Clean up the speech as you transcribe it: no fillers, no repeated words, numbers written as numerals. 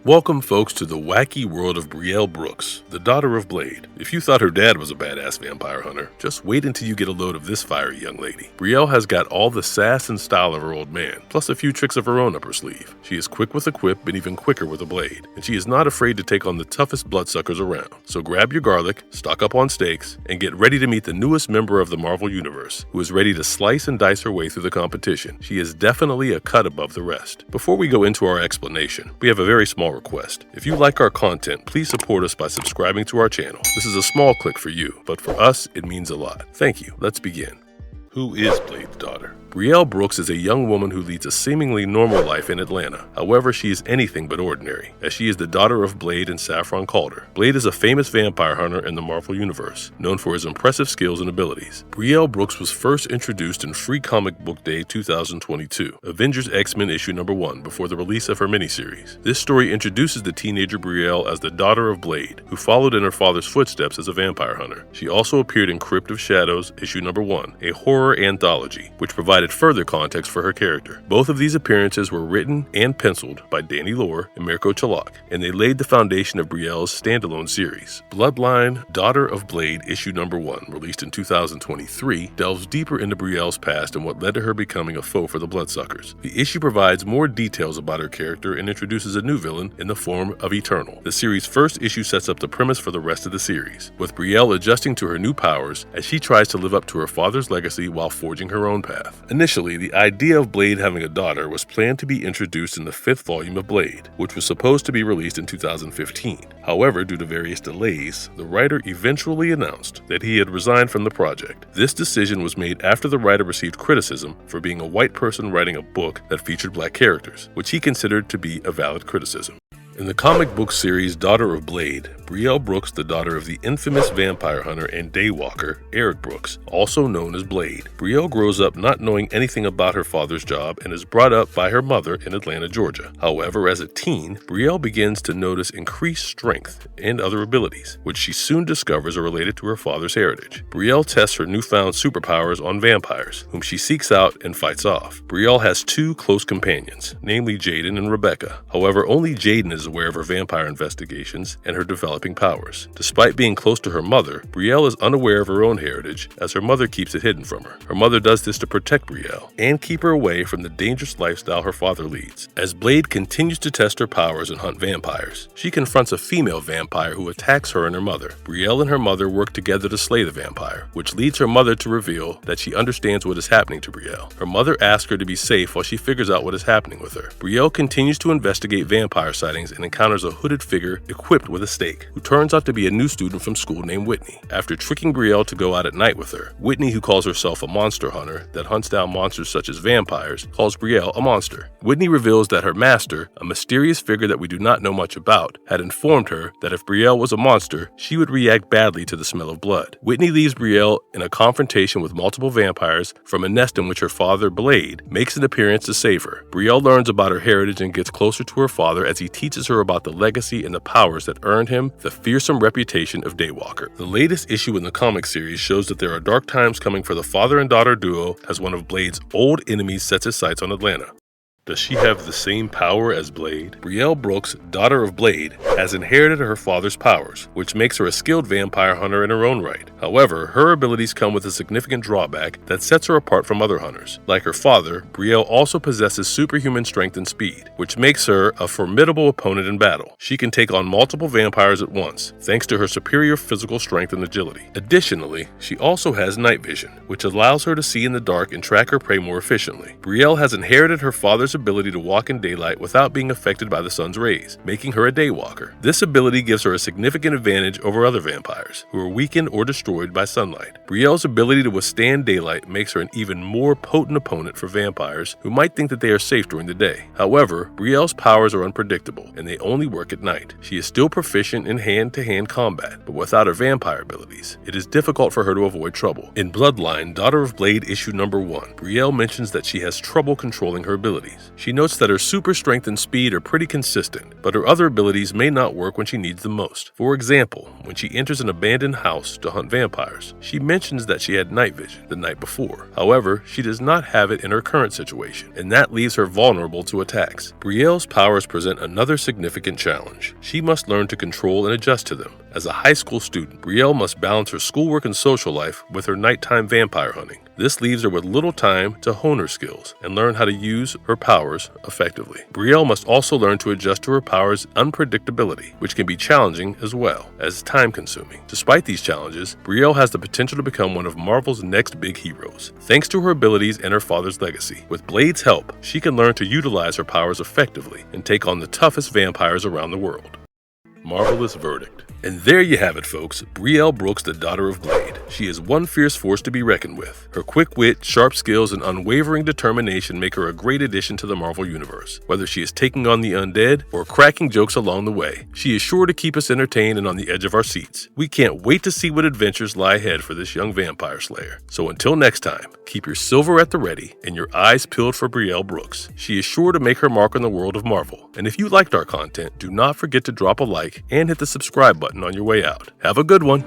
Welcome, folks, to the wacky world of Brielle Brooks, the daughter of Blade. If you thought her dad was a badass vampire hunter, just wait until you get a load of this fiery young lady. Brielle has got all the sass and style of her old man, plus a few tricks of her own up her sleeve. She is quick with a quip and even quicker with a blade, and she is not afraid to take on the toughest bloodsuckers around. So grab your garlic, stock up on steaks, and get ready to meet the newest member of the Marvel Universe, who is ready to slice and dice her way through the competition. She is definitely a cut above the rest. Before we go into our explanation, we have a very small request. If you like our content, please support us by subscribing to our channel. This is a small click for you, but for us, it means a lot. Thank you. Let's begin. Who is Blade's daughter? Brielle Brooks is a young woman who leads a seemingly normal life in Atlanta. However, she is anything but ordinary, as she is the daughter of Blade and Saffron Calder. Blade is a famous vampire hunter in the Marvel Universe, known for his impressive skills and abilities. Brielle Brooks was first introduced in Free Comic Book Day 2022, Avengers X-Men issue number 1, before the release of her miniseries. This story introduces the teenager Brielle as the daughter of Blade, who followed in her father's footsteps as a vampire hunter. She also appeared in Crypt of Shadows issue number 1, a horror anthology, which provided further context for her character. Both of these appearances were written and penciled by Danny Lore and Mirko Chalak, and they laid the foundation of Brielle's standalone series. Bloodline, Daughter of Blade issue number 1, released in 2023, delves deeper into Brielle's past and what led to her becoming a foe for the Bloodsuckers. The issue provides more details about her character and introduces a new villain in the form of Eternal. The series' first issue sets up the premise for the rest of the series, with Brielle adjusting to her new powers as she tries to live up to her father's legacy while forging her own path. Initially, the idea of Blade having a daughter was planned to be introduced in the 5th volume of Blade, which was supposed to be released in 2015. However, due to various delays, the writer eventually announced that he had resigned from the project. This decision was made after the writer received criticism for being a white person writing a book that featured black characters, which he considered to be a valid criticism. In the comic book series Daughter of Blade, Brielle Brooks, the daughter of the infamous vampire hunter and daywalker Eric Brooks, also known as Blade. Brielle grows up not knowing anything about her father's job and is brought up by her mother in Atlanta, Georgia. However, as a teen, Brielle begins to notice increased strength and other abilities, which she soon discovers are related to her father's heritage. Brielle tests her newfound superpowers on vampires, whom she seeks out and fights off. Brielle has two close companions, namely Jaden and Rebecca. However, only Jaden is aware of her vampire investigations and her developing powers. Despite being close to her mother, Brielle is unaware of her own heritage, as her mother keeps it hidden from her. Her mother does this to protect Brielle and keep her away from the dangerous lifestyle her father leads. As Blade continues to test her powers and hunt vampires, she confronts a female vampire who attacks her and her mother. Brielle and her mother work together to slay the vampire, which leads her mother to reveal that she understands what is happening to Brielle. Her mother asks her to be safe while she figures out what is happening with her. Brielle continues to investigate vampire sightings and encounters a hooded figure equipped with a stake, who turns out to be a new student from school named Whitney. After tricking Brielle to go out at night with her, Whitney, who calls herself a monster hunter that hunts down monsters such as vampires, calls Brielle a monster. Whitney reveals that her master, a mysterious figure that we do not know much about, had informed her that if Brielle was a monster, she would react badly to the smell of blood. Whitney leaves Brielle in a confrontation with multiple vampires from a nest in which her father, Blade, makes an appearance to save her. Brielle learns about her heritage and gets closer to her father as he teaches her about the legacy and the powers that earned him the fearsome reputation of Daywalker. The latest issue in the comic series shows that there are dark times coming for the father and daughter duo as one of Blade's old enemies sets his sights on Atlanta. Does she have the same power as Blade? Brielle Brooks, daughter of Blade, has inherited her father's powers, which makes her a skilled vampire hunter in her own right. However, her abilities come with a significant drawback that sets her apart from other hunters. Like her father, Brielle also possesses superhuman strength and speed, which makes her a formidable opponent in battle. She can take on multiple vampires at once, thanks to her superior physical strength and agility. Additionally, she also has night vision, which allows her to see in the dark and track her prey more efficiently. Brielle has inherited her father's ability to walk in daylight without being affected by the sun's rays, making her a daywalker. This ability gives her a significant advantage over other vampires, who are weakened or destroyed by sunlight. Brielle's ability to withstand daylight makes her an even more potent opponent for vampires who might think that they are safe during the day. However, Brielle's powers are unpredictable, and they only work at night. She is still proficient in hand-to-hand combat, but without her vampire abilities, it is difficult for her to avoid trouble. In Bloodline, Daughter of Blade issue number 1, Brielle mentions that she has trouble controlling her abilities. She notes that her super strength and speed are pretty consistent, but her other abilities may not work when she needs them most. For example, when she enters an abandoned house to hunt vampires, she mentions that she had night vision the night before. However, she does not have it in her current situation, and that leaves her vulnerable to attacks. Brielle's powers present another significant challenge. She must learn to control and adjust to them. As a high school student, Brielle must balance her schoolwork and social life with her nighttime vampire hunting. This leaves her with little time to hone her skills and learn how to use her powers effectively. Brielle must also learn to adjust to her powers' unpredictability, which can be challenging as well as time-consuming. Despite these challenges, Brielle has the potential to become one of Marvel's next big heroes, thanks to her abilities and her father's legacy. With Blade's help, she can learn to utilize her powers effectively and take on the toughest vampires around the world. Marvelous verdict. And there you have it, folks. Brielle Brooks, the daughter of Blade. She is one fierce force to be reckoned with. Her quick wit, sharp skills, and unwavering determination make her a great addition to the Marvel Universe. Whether she is taking on the undead or cracking jokes along the way, she is sure to keep us entertained and on the edge of our seats. We can't wait to see what adventures lie ahead for this young vampire slayer. So until next time, keep your silver at the ready and your eyes peeled for Brielle Brooks. She is sure to make her mark on the world of Marvel. And if you liked our content, do not forget to drop a like and hit the subscribe button on your way out. Have a good one.